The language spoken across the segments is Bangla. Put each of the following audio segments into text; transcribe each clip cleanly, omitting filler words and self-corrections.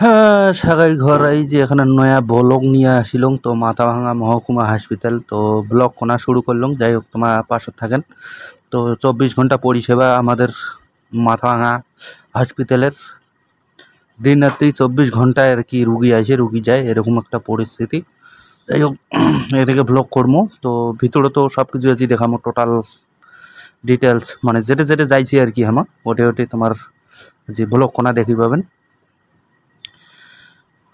হ্যাঁ, সাগাই ঘর এই যে এখানে নয়া ব্লক নিয়ে আসিলং তো মাথাভাঙা মহকুমা হসপিটাল তো ব্লক কোনা শুরু করলং। যাই হোক তোমার পাশে থাকেন তো 24 ঘন্টা পরিষেবা আমাদের মাথাভাঙা হসপিটালের। দিন রাত্রি 24 ঘন্টায় আর কি রুগী আসে রুগী যায় এরকম একটা পরিস্থিতি। যাই হোক এটাকে ব্লক করবো তো ভিতরে তো সব কিছু আছি দেখামো টোটাল ডিটেলস মানে যেটা যেটা যাইছি আর কি আমার ওটে ওটে তোমার যে ব্লক কোনা দেখি পাবেন।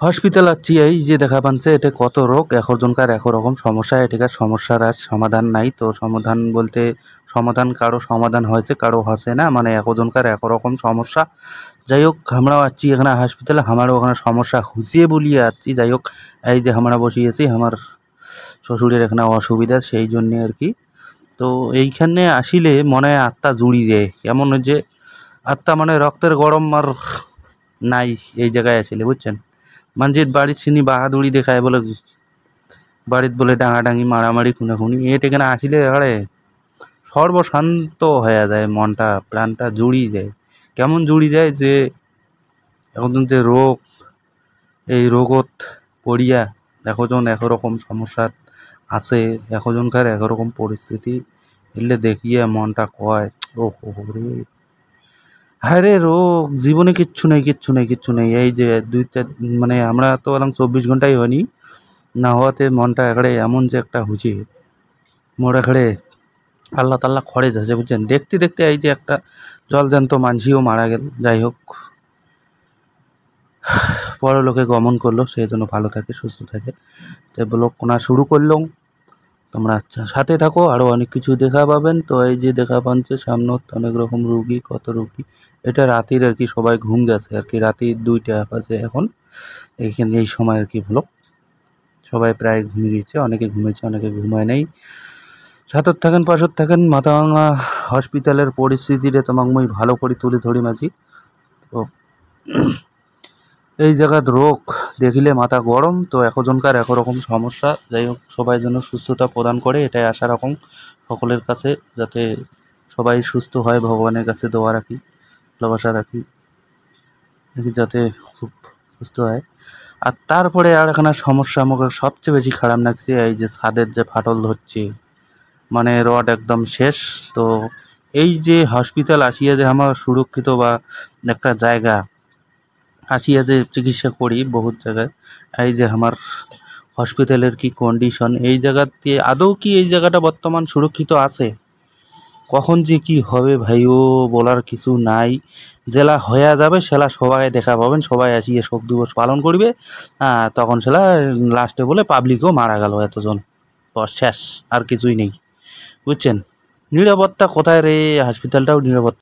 হসপিটাল আছি এই যে দেখা পাচ্ছে এটা কত রোগ একজনকার এক রকম সমস্যা এটাকার সমস্যার আর সমাধান নাই তো সমাধান বলতে সমাধান কারো সমাধান হয়েছে কারো হসে না মানে একজনকার এক রকম সমস্যা। যাই হোক আমরাও আছি এখানে হসপিটালে আমারও ওখানে সমস্যা হুঁচিয়ে বলিয়ে আছি। যাই হোক এই যে আমরা বসিয়েছি আমার শ্বশুরের এখানে অসুবিধা সেই জন্যে আর কি। তো এইখানে আসিলে মনে হয় আত্মা জুড়ি দেয় কেমন যে আত্মা মানে রক্তের গরম আর নাই এই জায়গায় আসিলে বুঝছেন। মানজির বাড়ির চিনি বাহাদুরি দেখায় বলে বাড়িত বলে ডাঙাডাঙি মারামারি খুনাখুনি এখানে আসিলে আরে সর্বশান্ত হয়ে যায় মনটা প্রাণটা জুড়ি দেয়। কেমন জুড়ি দেয় যে এখন যে রোগ এই রোগত পড়িয়া একজন একরকম সমস্যা আছে একজনকার একরকম পরিস্থিতি এলে দেখিয়ে মনটা কয় ও রে হ্যাঁ রোগ জীবনে কিচ্ছু নেই কিচ্ছু নেই কিচ্ছু নেই। এই যে 2-4 মানে আমরা তো এলাম 24 ঘন্টাই হয়নি না হওয়াতে মনটা এখানে এমন যে একটা হুঁচি মোর এখানে আল্লাহ তাল্লাহ খড়ে যাচ্ছে বুঝছেন। দেখতে দেখতে এই যে একটা জলজ্যান্ত মাঝিও মারা গেল। যাই হোক পরলোকে গমন করলো সেই জন্য ভালো থাকে সুস্থ থাকে তো ব্লগ কোনা শুরু করলাম। তোমরা আচ্ছা সাথে থাকো আরও অনেক কিছু দেখা পাবেন। তো এই যে দেখা পাচ্ছে সামনে অনেক রকম রুগী কত রুগী এটা রাতের আর কি সবাই ঘুম গেছে আর কি রাতে 2টা বাজে এখন এইখানে এই সময় আর কি ব্লগ সবাই প্রায় ঘুমিয়ে গেছে অনেকে ঘুমিয়েছে অনেকে ঘুমায় নেই। সাথে থাকেন পাশত থাকেন মাথাভাঙা হসপিটালের পরিস্থিতিটা তোমাকে মই ভালো করে তুলে ধরি মাঝি। তো এই জায়গার রোগ দেখিলে মাথা গরম তো একজনকার একরকম সমস্যা। যাই হোক সবাই যেন সুস্থতা প্রদান করে এটাই আশা রাখুন সকলের কাছে যাতে সবাই সুস্থ হয় ভগবানের কাছে দোয়া রাখি ভালোবাসা রাখি যাতে খুব সুস্থ হয়। আর তারপরে আর এখানে সমস্যা আমাকে সবচেয়ে বেশি খারাপ লাগছে এই যে ছাদের যে ফাটল ধরছে মানে রড একদম শেষ। তো এই যে হসপিটাল আসিয়া যে আমার সুরক্ষিত বা একটা জায়গা আসিয়া যে চিকিৎসা করি বহুত জায়গায় এই যে আমার হসপিটালের কি কন্ডিশন এই জায়গাতে আদৌ কি এই জায়গাটা বর্তমান সুরক্ষিত আছে কখন যে কি হবে ভাইও বলার কিছু নাই। জেলা হয়ে যাবে সেলা সবাই দেখা পাবেন সবাই আসিয়ে শোক দিবস পালন করবে তখন সেলা লাস্টে বলে পাবলিকও মারা গেল এতজন বস শেষ আর কিছুই নেই বুঝছেন। নিরাপত্তা কোথায় রে হসপিটালটাও নিরাপত্তা